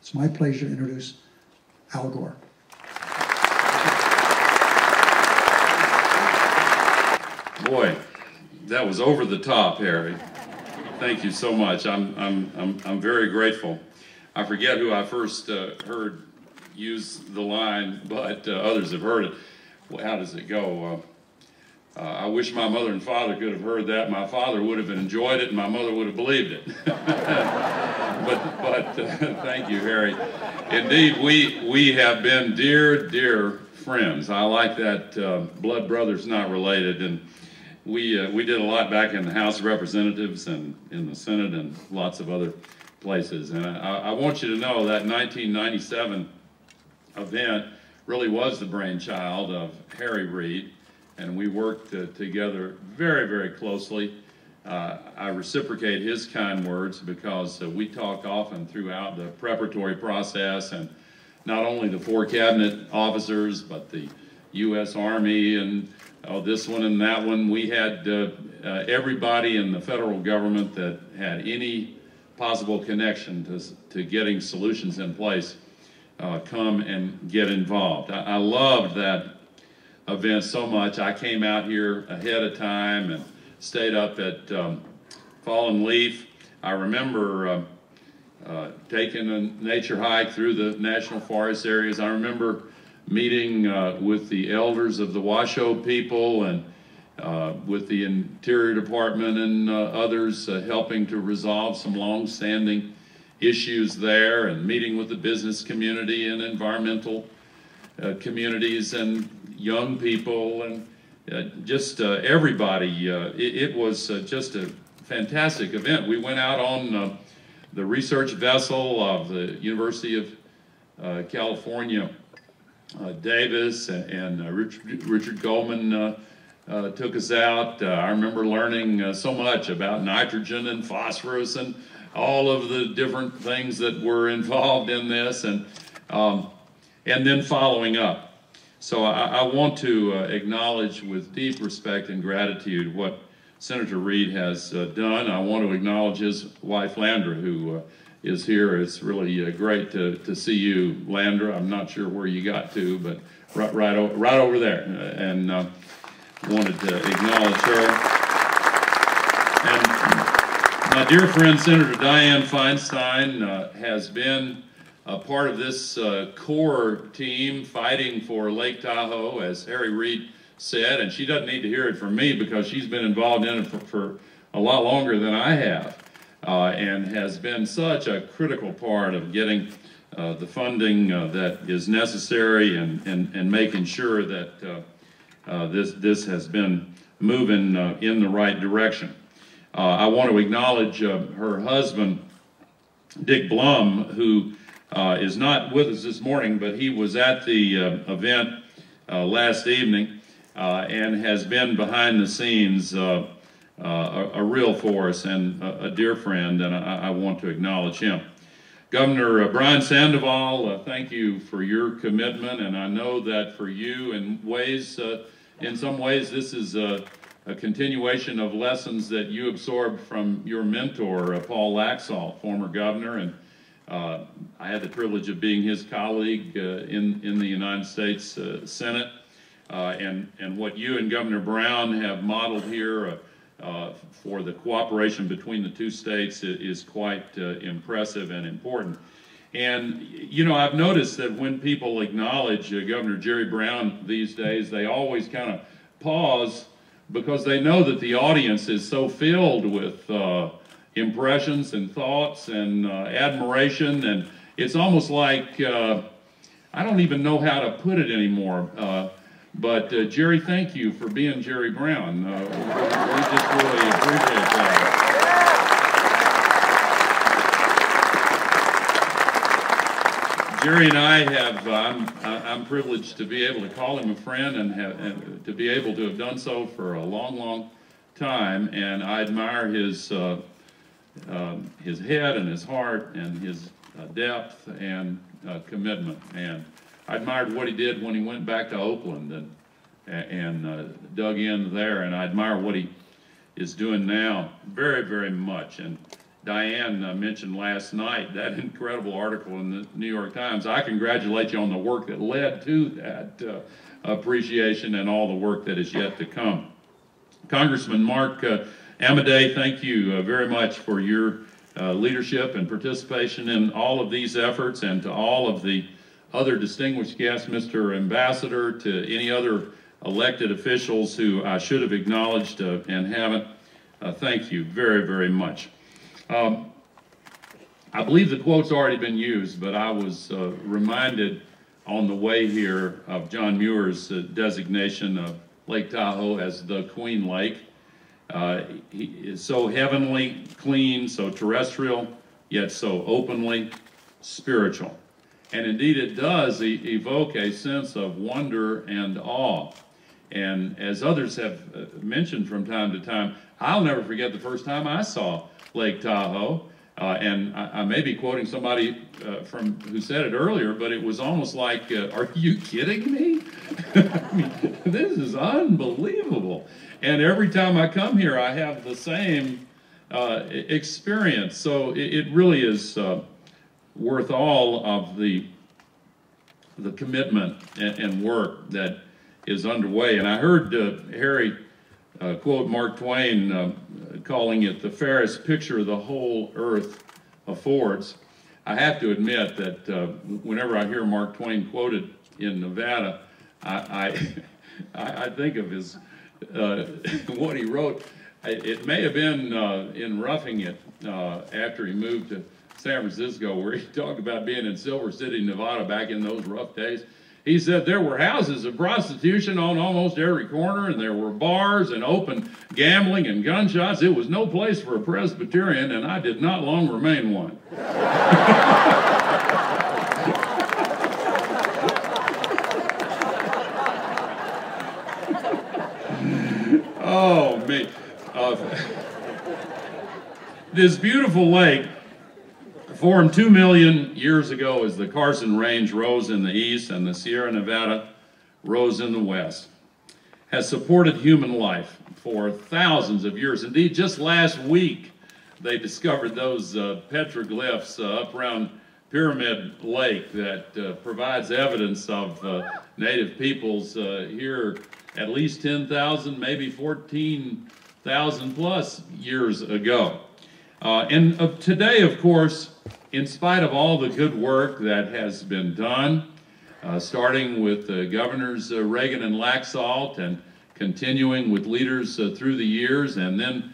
It's my pleasure to introduce Al Gore. Boy, that was over the top, Harry. Thank you so much. I'm very grateful. I forget who I first heard use the line, but others have heard it. Well, how does it go? I wish my mother and father could have heard that. My father would have enjoyed it, and my mother would have believed it. but thank you, Harry. Indeed, we have been dear, dear friends. I like that blood brothers not related, and we did a lot back in the House of Representatives and in the Senate and lots of other places. And I want you to know that 1997 event really was the brainchild of Harry Reid, and we worked together very, very closely. I reciprocate his kind words because we talked often throughout the preparatory process, and not only the 4 cabinet officers, but the U.S. Army and this one and that one. We had everybody in the federal government that had any possible connection to getting solutions in place come and get involved. I loved that event so much. I came out here ahead of time and stayed up at Fallen Leaf. I remember taking a nature hike through the national forest areas. I remember meeting with the elders of the Washoe people and with the Interior Department and others helping to resolve some long-standing issues there, and meeting with the business community and environmental communities and young people and just everybody. It was just a fantastic event. We went out on the research vessel of the University of California, Davis, and Richard Goldman took us out. I remember learning so much about nitrogen and phosphorus and all of the different things that were involved in this, and then following up. So I want to acknowledge with deep respect and gratitude what Senator Reid has done. I want to acknowledge his wife, Landra, who is here. It's really great to see you, Landra. I'm not sure where you got to, but right over there. And wanted to acknowledge her. And my dear friend, Senator Dianne Feinstein, has been a part of this core team fighting for Lake Tahoe, as Harry Reid said, and she doesn't need to hear it from me because she's been involved in it for a lot longer than I have, and has been such a critical part of getting the funding that is necessary and making sure that this has been moving in the right direction. I want to acknowledge her husband, Dick Blum, who is not with us this morning, but he was at the event last evening and has been behind the scenes a real force and a dear friend, and I want to acknowledge him. Governor Brian Sandoval, thank you for your commitment, and I know that for you in some ways this is a continuation of lessons that you absorbed from your mentor, Paul Laxalt, former governor, and I had the privilege of being his colleague in the United States Senate, and what you and Governor Brown have modeled here for the cooperation between the two states is quite impressive and important. And, you know, I've noticed that when people acknowledge Governor Jerry Brown these days, they always kind of pause because they know that the audience is so filled with impressions and thoughts and admiration, and it's almost like, I don't even know how to put it anymore, but Jerry, thank you for being Jerry Brown. We just really appreciate that. Jerry and I have, I'm privileged to be able to call him a friend and to be able to have done so for a long, long time, and I admire his head and his heart and his depth and commitment. And I admired what he did when he went back to Oakland and dug in there, and I admire what he is doing now very, very much. And Diane mentioned last night, that incredible article in the New York Times. I congratulate you on the work that led to that appreciation and all the work that is yet to come. Congressman Mark Amadei, thank you very much for your leadership and participation in all of these efforts, and to all of the other distinguished guests, Mr. Ambassador, to any other elected officials who I should have acknowledged and haven't. Thank you very, very much. I believe the quote's already been used, but I was reminded on the way here of John Muir's designation of Lake Tahoe as the Queen Lake. He is so heavenly, clean, so terrestrial, yet so openly spiritual. And indeed it does evoke a sense of wonder and awe. And as others have mentioned from time to time, I'll never forget the first time I saw Lake Tahoe. And I may be quoting somebody from who said it earlier, but it was almost like, are you kidding me? I mean, this is unbelievable. And every time I come here, I have the same experience. So it really is worth all of the commitment and work that is underway. And I heard Harry quote Mark Twain calling it the fairest picture the whole earth affords. I have to admit that whenever I hear Mark Twain quoted in Nevada, I think of his what he wrote. It may have been in Roughing It after he moved to San Francisco, where he talked about being in Silver City, Nevada back in those rough days. He said there were houses of prostitution on almost every corner, and there were bars and open gambling and gunshots. It was no place for a Presbyterian, and I did not long remain one. Oh, me. This beautiful lake formed 2 million years ago as the Carson Range rose in the east and the Sierra Nevada rose in the west, has supported human life for thousands of years. Indeed, just last week, they discovered those petroglyphs up around Pyramid Lake that provides evidence of native peoples here at least 10,000, maybe 14,000 plus years ago. And today, of course, in spite of all the good work that has been done, starting with Governors Reagan and Laxalt and continuing with leaders through the years, and then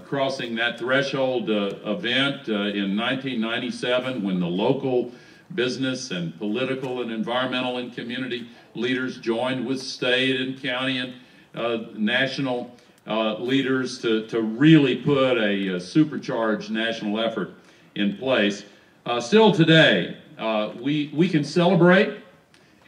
crossing that threshold event in 1997 when the local business and political and environmental and community leaders joined with state and county and national leaders to really put a supercharged national effort in place. Still today, we can celebrate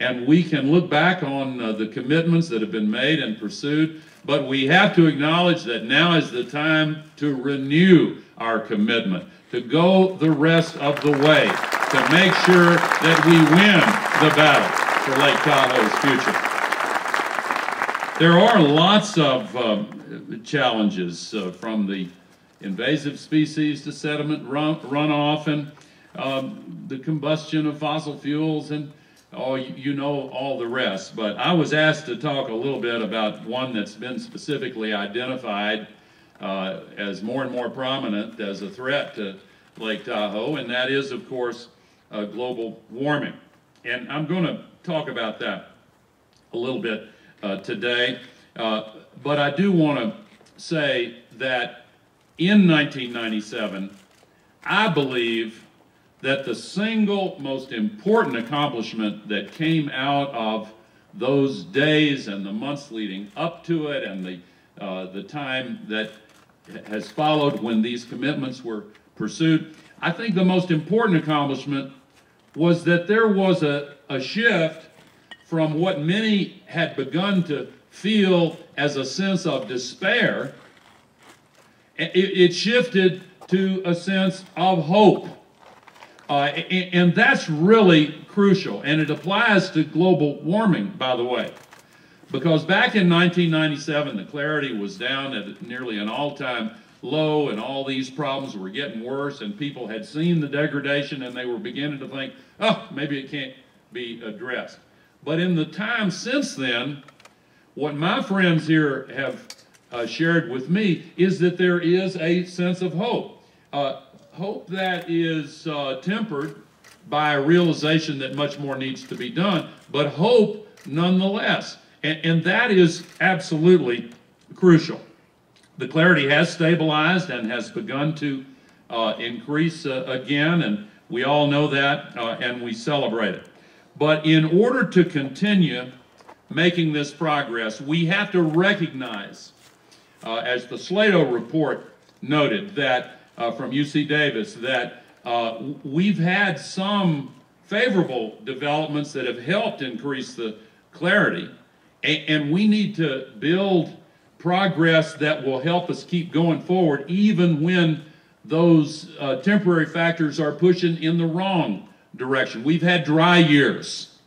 and we can look back on the commitments that have been made and pursued, but we have to acknowledge that now is the time to renew our commitment, to go the rest of the way, to make sure that we win the battle for Lake Tahoe's future. There are lots of challenges from the invasive species to sediment runoff and the combustion of fossil fuels and you know all the rest. But I was asked to talk a little bit about one that's been specifically identified as more and more prominent as a threat to Lake Tahoe, and that is, of course, global warming. And I'm going to talk about that a little bit today, but I do want to say that in 1997, I believe that the single most important accomplishment that came out of those days and the months leading up to it and the time that has followed when these commitments were pursued, I think the most important accomplishment was that there was a shift from what many had begun to feel as a sense of despair. It shifted to a sense of hope. And that's really crucial. And it applies to global warming, by the way. Because back in 1997, the clarity was down at nearly an all-time low and all these problems were getting worse, and people had seen the degradation and they were beginning to think, oh, maybe it can't be addressed. But in the time since then, what my friends here have shared with me is that there is a sense of hope. Hope that is tempered by a realization that much more needs to be done, but hope nonetheless. And that is absolutely crucial. The clarity has stabilized and has begun to increase again, and we all know that, and we celebrate it. But in order to continue making this progress, we have to recognize, as the Slato report noted, that from UC Davis, that we've had some favorable developments that have helped increase the clarity, and we need to build progress that will help us keep going forward even when those temporary factors are pushing in the wrong direction. We've had dry years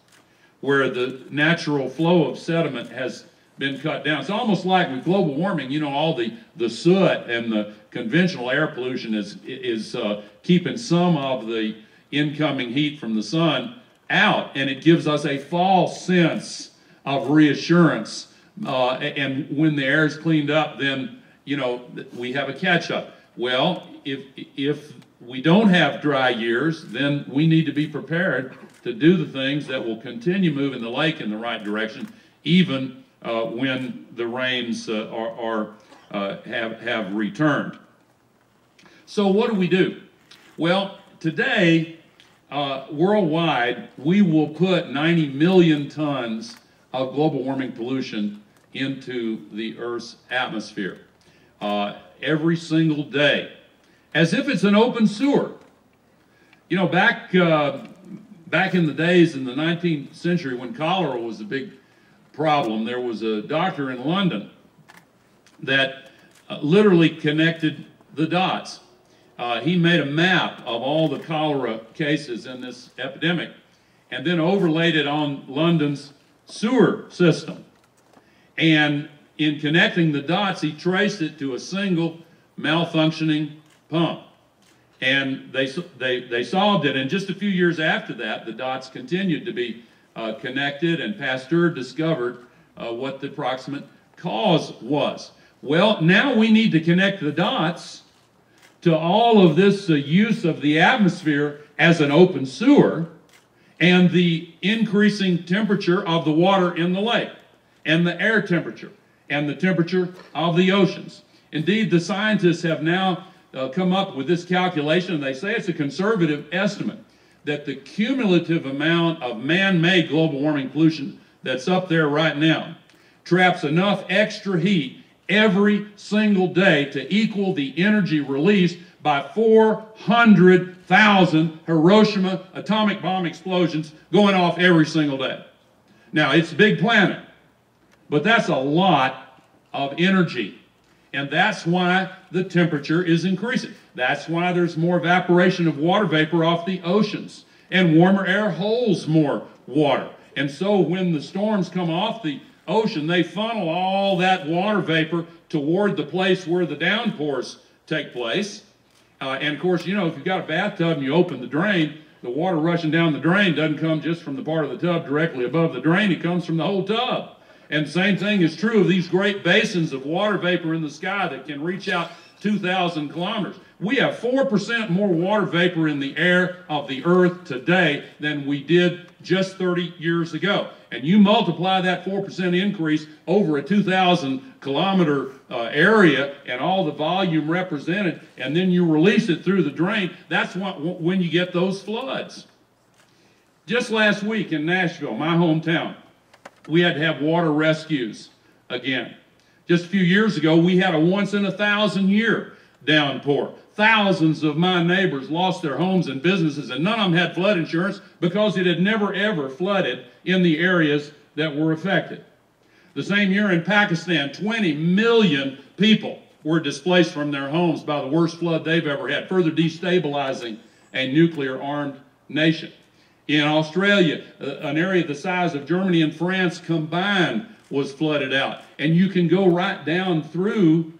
where the natural flow of sediment has been cut down. It's almost like with global warming, you know, all the soot and the conventional air pollution is keeping some of the incoming heat from the sun out, and it gives us a false sense of reassurance. And when the air is cleaned up, then, you know, we have a catch-up. Well, if we don't have dry years, then we need to be prepared to do the things that will continue moving the lake in the right direction, even when the rains have returned. So what do? Well, today, worldwide, we will put 90 million tons of global warming pollution into the Earth's atmosphere every single day, as if it's an open sewer. You know, back in the days in the 19th century when cholera was a big problem, there was a doctor in London that literally connected the dots. He made a map of all the cholera cases in this epidemic and then overlaid it on London's sewer system. And in connecting the dots, he traced it to a single malfunctioning pump. And they solved it. And just a few years after that, the dots continued to be connected, and Pasteur discovered what the approximate cause was. Well, now we need to connect the dots to all of this use of the atmosphere as an open sewer and the increasing temperature of the water in the lake, and the air temperature, and the temperature of the oceans. Indeed, the scientists have now come up with this calculation, and they say it's a conservative estimate, that the cumulative amount of man-made global warming pollution that's up there right now traps enough extra heat every single day to equal the energy released by 400,000 Hiroshima atomic bomb explosions going off every single day. Now, it's a big planet, but that's a lot of energy. And that's why the temperature is increasing. That's why there's more evaporation of water vapor off the oceans. And warmer air holds more water. And so when the storms come off the ocean, they funnel all that water vapor toward the place where the downpours take place. And of course, you know, if you've got a bathtub and you open the drain, the water rushing down the drain doesn't come just from the part of the tub directly above the drain. It comes from the whole tub. And the same thing is true of these great basins of water vapor in the sky that can reach out 2,000 kilometers. We have 4% more water vapor in the air of the Earth today than we did just 30 years ago. And you multiply that 4% increase over a 2,000 kilometer area and all the volume represented, and then you release it through the drain, that's when you get those floods. Just last week in Nashville, my hometown, we had to have water rescues again. Just a few years ago, we had a once-in-a-thousand-year downpour. Thousands of my neighbors lost their homes and businesses, and none of them had flood insurance because it had never, ever flooded in the areas that were affected. The same year in Pakistan, 20 million people were displaced from their homes by the worst flood they've ever had, further destabilizing a nuclear-armed nation. In Australia, an area the size of Germany and France combined was flooded out. And you can go right down through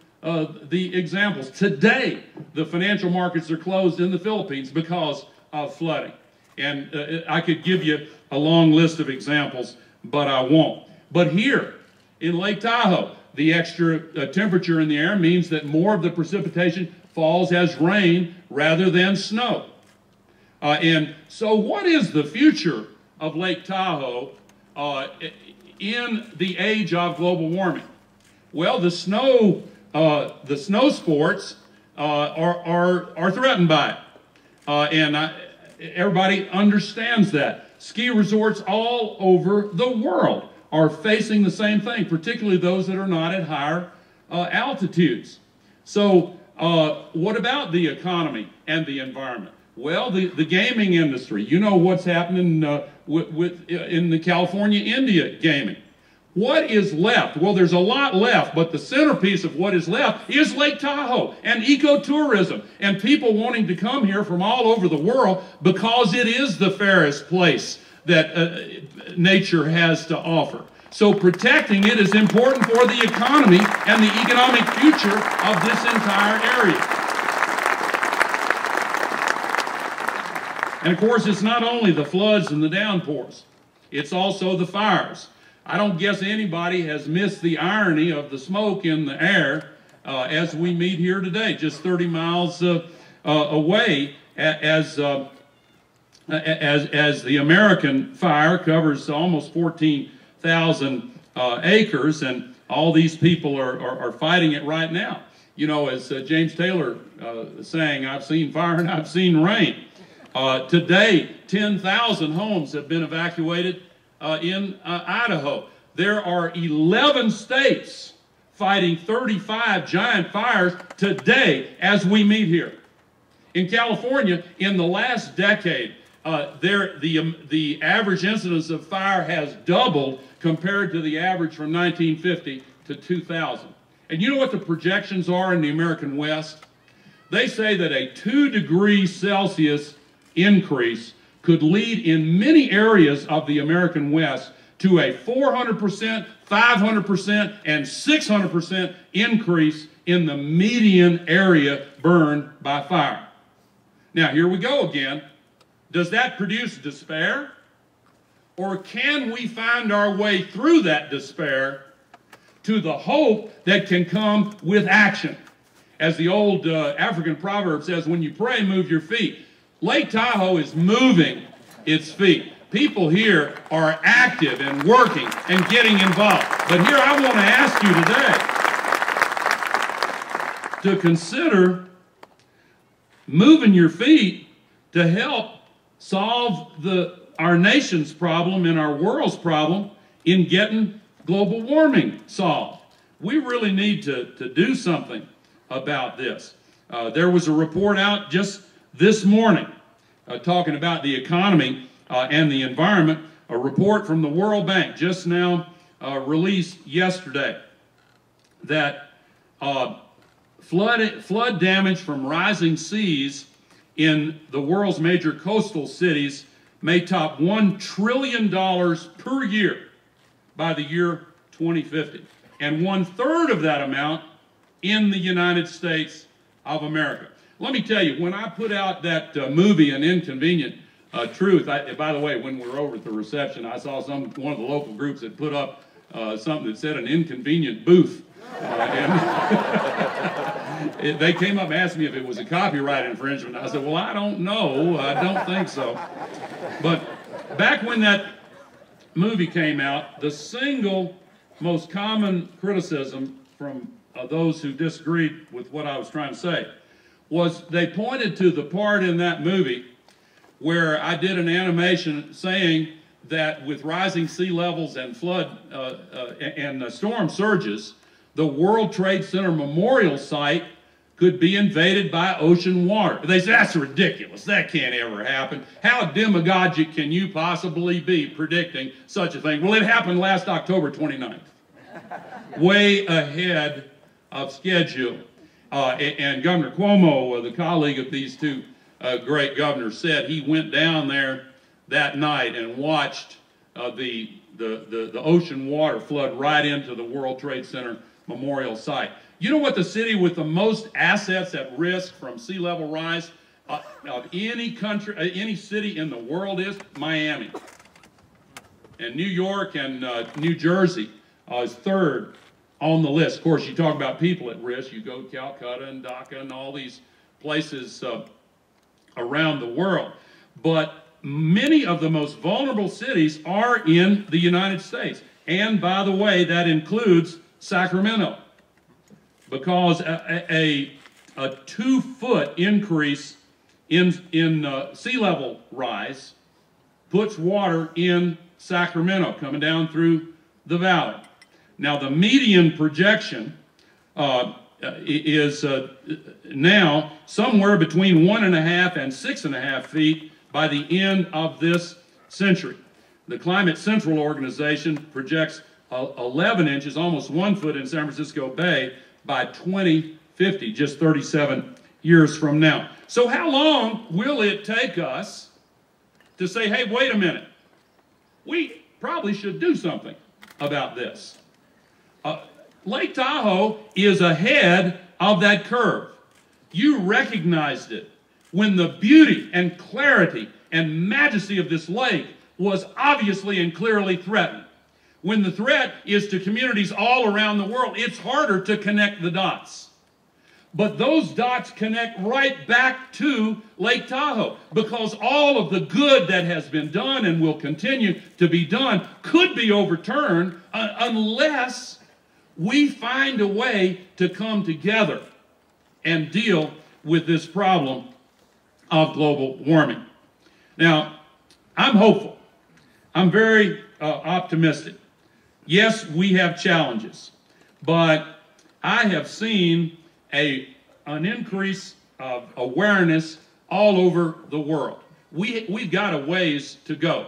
the examples. Today, the financial markets are closed in the Philippines because of flooding. And I could give you a long list of examples, but I won't. But here in Lake Tahoe, the extra temperature in the air means that more of the precipitation falls as rain rather than snow. And so what is the future of Lake Tahoe in the age of global warming? Well, the snow sports are threatened by it. And everybody understands that. Ski resorts all over the world are facing the same thing, particularly those that are not at higher altitudes. So what about the economy and the environment? Well, the gaming industry, you know what's happening in the California-India gaming. What is left? Well, there's a lot left, but the centerpiece of what is left is Lake Tahoe and ecotourism and people wanting to come here from all over the world because it is the fairest place that nature has to offer. So protecting it is important for the economy and the economic future of this entire area. And of course, it's not only the floods and the downpours, it's also the fires. I don't guess anybody has missed the irony of the smoke in the air as we meet here today, just 30 miles away, as the American fire covers almost 14,000 acres, and all these people are fighting it right now. You know, as James Taylor sang, I've seen fire and I've seen rain. Today, 10,000 homes have been evacuated in Idaho. There are 11 states fighting 35 giant fires today as we meet here. In California, in the last decade, the average incidence of fire has doubled compared to the average from 1950 to 2000. And you know what the projections are in the American West? They say that a 2 degrees Celsius increase could lead in many areas of the American West to a 400%, 500%, and 600% increase in the median area burned by fire. Now, here we go again. Does that produce despair? Or can we find our way through that despair to the hope that can come with action? As the old African proverb says, when you pray, move your feet. Lake Tahoe is moving its feet. People here are active and working and getting involved. But here I want to ask you today to consider moving your feet to help solve our nation's problem and our world's problem in getting global warming solved. We really need to do something about this. There was a report out just this morning talking about the economy and the environment, a report from the World Bank just now released yesterday that flood damage from rising seas in the world's major coastal cities may top $1 trillion per year by the year 2050, and 1/3 of that amount in the United States of America. Let me tell you, when I put out that movie, An Inconvenient Truth, by the way, when we were over at the reception, I saw one of the local groups that put up something that said an inconvenient booth. And they came up and asked me if it was a copyright infringement. I said, well, I don't know. I don't think so. But back when that movie came out, the single most common criticism from those who disagreed with what I was trying to say was they pointed to the part in that movie where I did an animation saying that with rising sea levels and flood and storm surges, the World Trade Center memorial site could be invaded by ocean water. They said, that's ridiculous. That can't ever happen. How demagogic can you possibly be predicting such a thing? Well, it happened last October 29th, way ahead of schedule. And Governor Cuomo, the colleague of these two great governors, said he went down there that night and watched the ocean water flood right into the World Trade Center memorial site. You know what the city with the most assets at risk from sea level rise of any country, any city in the world is? Miami. And New York and New Jersey is third on the list. Of course, you talk about people at risk. You go to Calcutta and Dhaka and all these places around the world. But many of the most vulnerable cities are in the United States. And by the way, that includes Sacramento. Because a 2-foot increase in sea level rise puts water in Sacramento coming down through the valley. Now the median projection is now somewhere between 1.5 and 6.5 feet by the end of this century. The Climate Central organization projects 11 inches, almost 1 foot in San Francisco Bay by 2050, just 37 years from now. So how long will it take us to say, hey, wait a minute, we probably should do something about this? Lake Tahoe is ahead of that curve. You recognized it when the beauty and clarity and majesty of this lake was obviously and clearly threatened. When the threat is to communities all around the world, it's harder to connect the dots. But those dots connect right back to Lake Tahoe, because all of the good that has been done and will continue to be done could be overturned unless we find a way to come together and deal with this problem of global warming. Now, I'm hopeful. I'm very optimistic. Yes, we have challenges, but I have seen an increase of awareness all over the world. We've got a ways to go,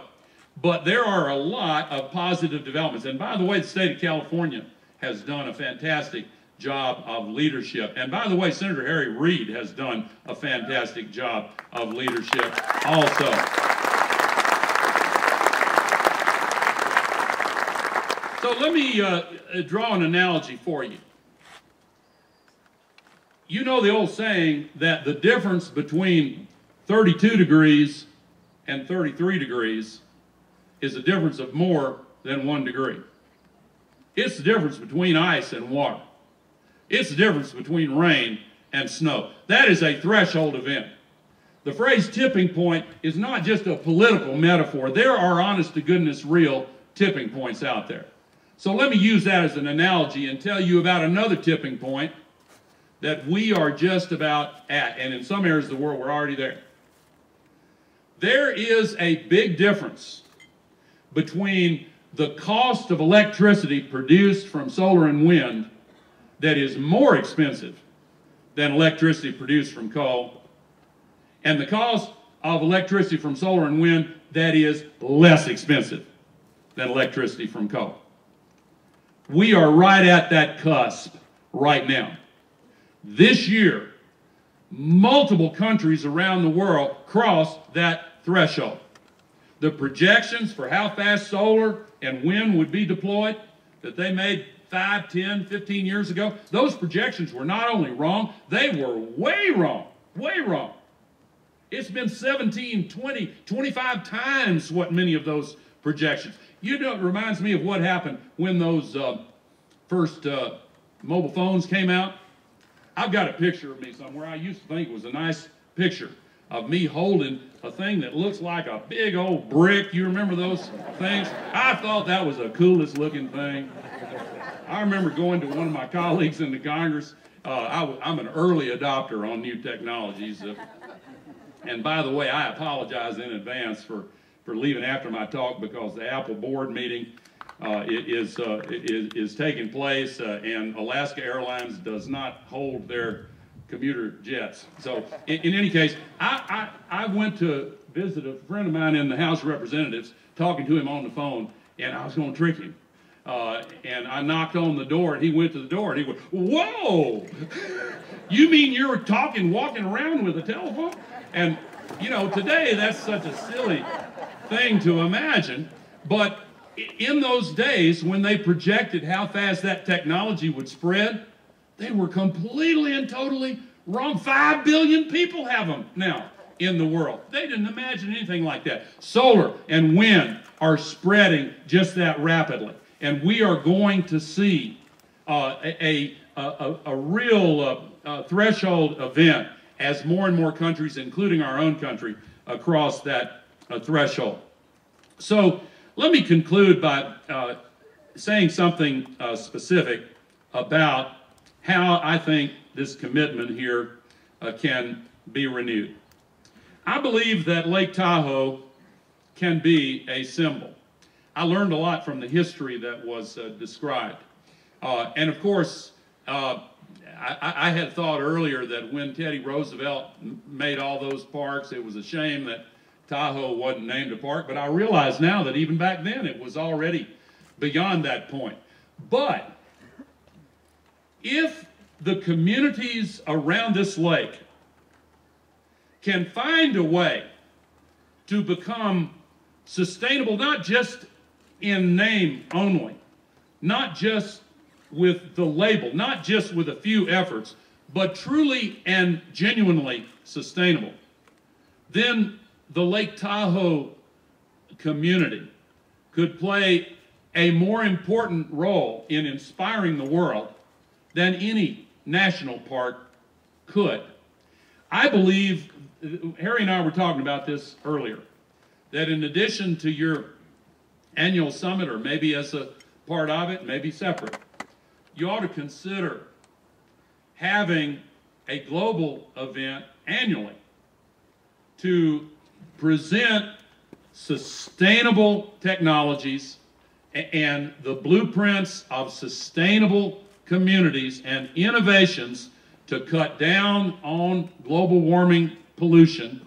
but there are a lot of positive developments. And by the way, the state of California has done a fantastic job of leadership. And by the way, Senator Harry Reid has done a fantastic job of leadership also. So let me draw an analogy for you. You know the old saying that the difference between 32 degrees and 33 degrees is a difference of more than 1 degree. It's the difference between ice and water. It's the difference between rain and snow. That is a threshold event. The phrase tipping point is not just a political metaphor. There are honest-to-goodness real tipping points out there. So let me use that as an analogy and tell you about another tipping point that we are just about at, and in some areas of the world we're already there. There is a big difference between the cost of electricity produced from solar and wind that is more expensive than electricity produced from coal, and the cost of electricity from solar and wind that is less expensive than electricity from coal. We are right at that cusp right now. This year, multiple countries around the world crossed that threshold. The projections for how fast solar and wind would be deployed that they made 5, 10, 15 years ago, those projections were not only wrong, they were way wrong, way wrong. It's been 17, 20, 25 times what many of those projections. You know, it reminds me of what happened when those first mobile phones came out. I've got a picture of me somewhere. I used to think it was a nice picture of me holding a thing that looks like a big old brick. You remember those things? I thought that was the coolest looking thing. I remember going to one of my colleagues in the Congress. I'm an early adopter on new technologies. And by the way, I apologize in advance for leaving after my talk, because the Apple board meeting is taking place, and Alaska Airlines does not hold their commuter jets. So in any case, I went to visit a friend of mine in the House of Representatives, talking to him on the phone, and I was going to trick him. And I knocked on the door, and he went to the door, and he went, "Whoa! You mean you're walking around with a telephone?" And, you know, today that's such a silly thing to imagine, but in those days when they projected how fast that technology would spread, They were completely and totally wrong. 5 billion people have them now in the world. They didn't imagine anything like that. Solar and wind are spreading just that rapidly. And we are going to see a real threshold event as more and more countries, including our own country, cross that threshold. So let me conclude by saying something specific about how I think this commitment here can be renewed. I believe that Lake Tahoe can be a symbol. I learned a lot from the history that was described. And of course, I had thought earlier that when Teddy Roosevelt made all those parks, it was a shame that Tahoe wasn't named a park, but I realize now that even back then it was already beyond that point. But if the communities around this lake can find a way to become sustainable, not just in name only, not just with the label, not just with a few efforts, but truly and genuinely sustainable, then the Lake Tahoe community could play a more important role in inspiring the world than any national park could. I believe, Harry and I were talking about this earlier, that in addition to your annual summit, or maybe as a part of it, maybe separate, you ought to consider having a global event annually to present sustainable technologies and the blueprints of sustainable communities and innovations to cut down on global warming pollution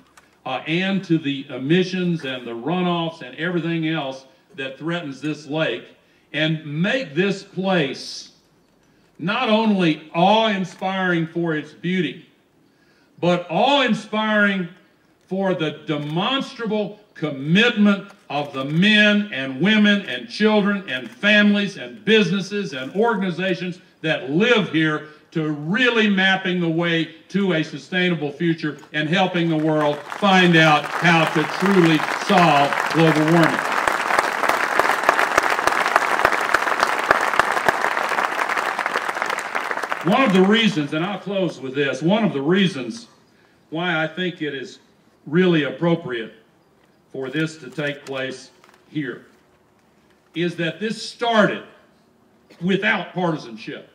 and to the emissions and the runoffs and everything else that threatens this lake, and make this place not only awe-inspiring for its beauty, but awe-inspiring for the demonstrable commitment of the men and women and children and families and businesses and organizations that live here, to really mapping the way to a sustainable future and helping the world find out how to truly solve global warming. One of the reasons, and I'll close with this, one of the reasons why I think it is really appropriate for this to take place here is that this started without partisanship.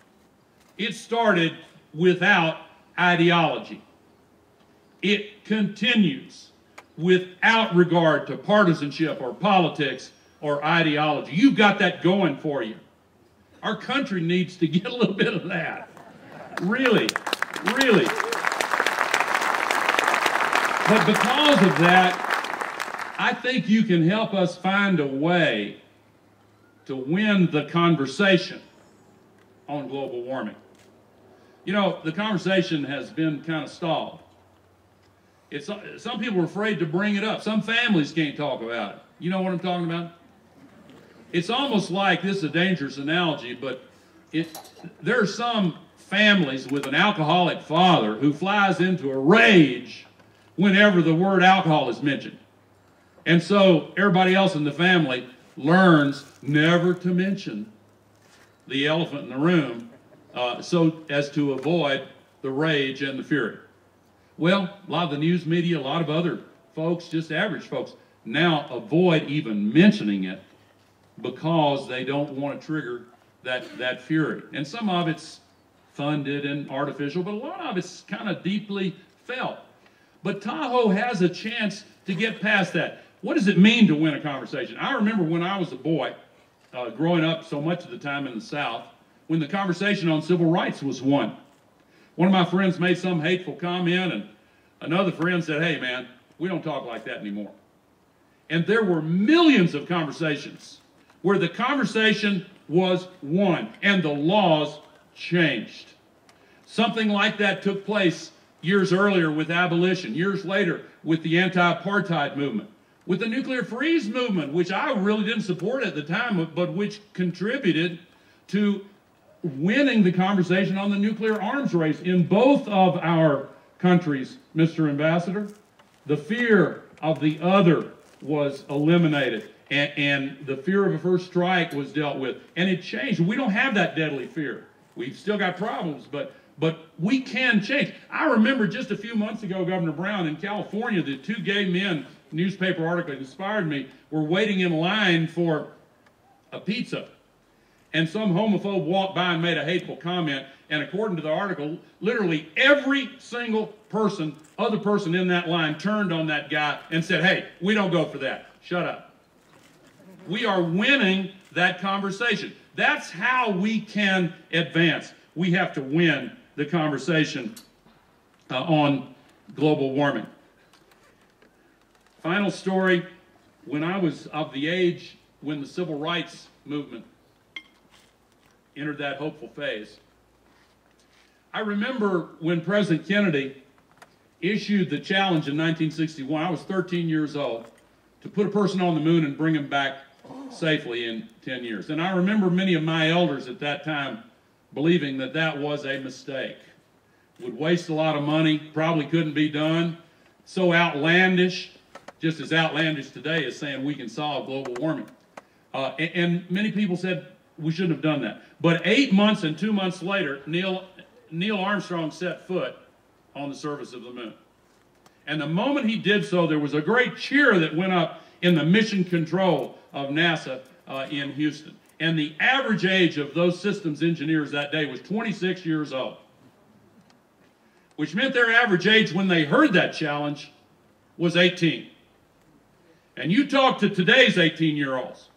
It started without ideology. It continues without regard to partisanship or politics or ideology. You've got that going for you. Our country needs to get a little bit of that. Really, really. But because of that, I think you can help us find a way to win the conversation on global warming. You know, the conversation has been kind of stalled. Some people are afraid to bring it up. Some families can't talk about it. You know what I'm talking about? It's almost like, this is a dangerous analogy, but there are some families with an alcoholic father who flies into a rage whenever the word alcohol is mentioned. And so everybody else in the family learns never to mention the elephant in the room so as to avoid the rage and the fury. Well, a lot of the news media, a lot of other folks, just average folks, now avoid even mentioning it because they don't want to trigger that fury. And some of it's funded and artificial, but a lot of it's kind of deeply felt. But Tahoe has a chance to get past that. What does it mean to win a conversation? I remember when I was a boy, growing up so much of the time in the South, when the conversation on civil rights was won. One of my friends made some hateful comment, and another friend said, "Hey man, we don't talk like that anymore." And there were millions of conversations where the conversation was won and the laws changed. Something like that took place years earlier with abolition, years later with the anti-apartheid movement, with the nuclear freeze movement, which I really didn't support at the time, but which contributed to winning the conversation on the nuclear arms race in both of our countries, Mr. Ambassador. The fear of the other was eliminated, and the fear of a first strike was dealt with, and it changed. We don't have that deadly fear. We've still got problems, but we can change. I remember just a few months ago, Governor Brown, in California, the two gay men newspaper article that inspired me were waiting in line for a pizza. And some homophobe walked by and made a hateful comment, and according to the article, literally every single other person in that line turned on that guy and said, "Hey, we don't go for that. Shut up." We are winning that conversation. That's how we can advance. We have to win the conversation on global warming. Final story, when I was of the age when the civil rights movement entered that hopeful phase, I remember when President Kennedy issued the challenge in 1961, I was 13 years old, to put a person on the moon and bring him back safely in 10 years. And I remember many of my elders at that time believing that that was a mistake. Would waste a lot of money, probably couldn't be done. So outlandish, just as outlandish today as saying we can solve global warming. And many people said we shouldn't have done that. But 8 months and 2 months later, Neil Armstrong set foot on the surface of the moon. And the moment he did so, there was a great cheer that went up in the mission control of NASA in Houston. And the average age of those systems engineers that day was 26 years old, which meant their average age when they heard that challenge was 18. And you talk to today's 18-year-olds,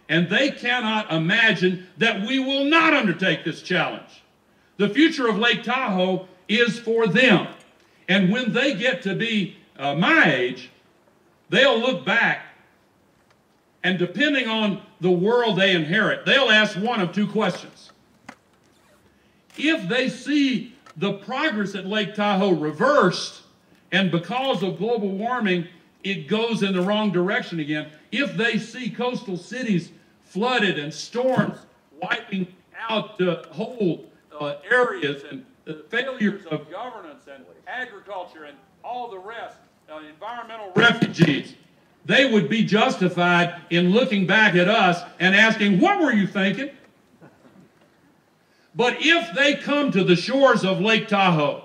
and they cannot imagine that we will not undertake this challenge. The future of Lake Tahoe is for them. And when they get to be my age, they'll look back, and depending on the world they inherit, they'll ask one of two questions. If they see the progress at Lake Tahoe reversed, and because of global warming, it goes in the wrong direction again, if they see coastal cities flooded and storms wiping out whole areas, and the failures of governance and agriculture and all the rest, environmental refugees, they would be justified in looking back at us and asking, what were you thinking? But if they come to the shores of Lake Tahoe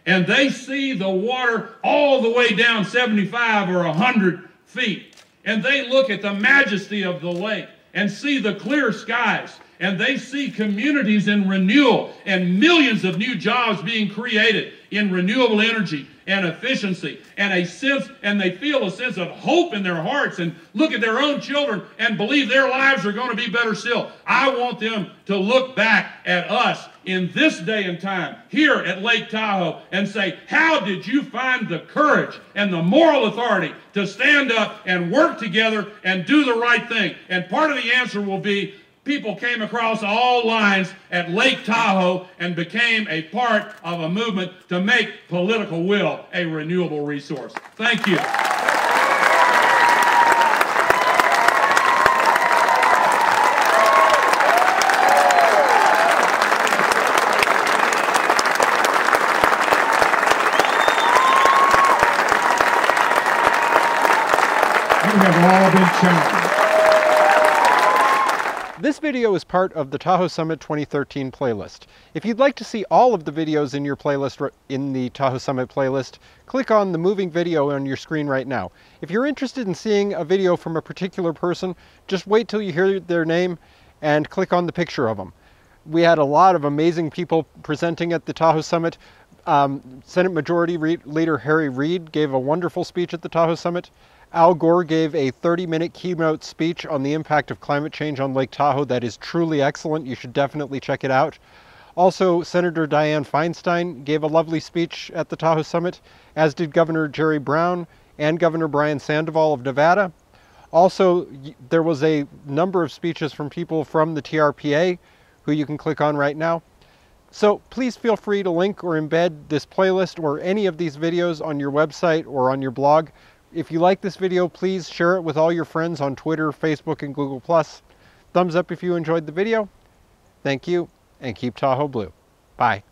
and they see the water all the way down 75 or 100 feet, and they look at the majesty of the lake and see the clear skies, and they see communities in renewal and millions of new jobs being created in renewable energy and efficiency, and they feel a sense of hope in their hearts, and look at their own children and believe their lives are going to be better still. I want them to look back at us in this day and time here at Lake Tahoe and say, how did you find the courage and the moral authority to stand up and work together and do the right thing? And part of the answer will be people came across all lines at Lake Tahoe and became a part of a movement to make political will a renewable resource. Thank you. You have all been challenged. This video is part of the Tahoe Summit 2013 playlist. If you'd like to see all of the videos in your playlist, in the Tahoe Summit playlist, click on the moving video on your screen right now. If you're interested in seeing a video from a particular person, just wait till you hear their name and click on the picture of them. We had a lot of amazing people presenting at the Tahoe Summit. Senate Majority Leader Harry Reid gave a wonderful speech at the Tahoe Summit. Al Gore gave a 30-minute keynote speech on the impact of climate change on Lake Tahoe that is truly excellent. You should definitely check it out. Also, Senator Dianne Feinstein gave a lovely speech at the Tahoe Summit, as did Governor Jerry Brown and Governor Brian Sandoval of Nevada. Also, there was a number of speeches from people from the TRPA, who you can click on right now. So please feel free to link or embed this playlist or any of these videos on your website or on your blog. If you like this video, please share it with all your friends on Twitter, Facebook, and Google+. Thumbs up if you enjoyed the video. Thank you, and keep Tahoe blue. Bye.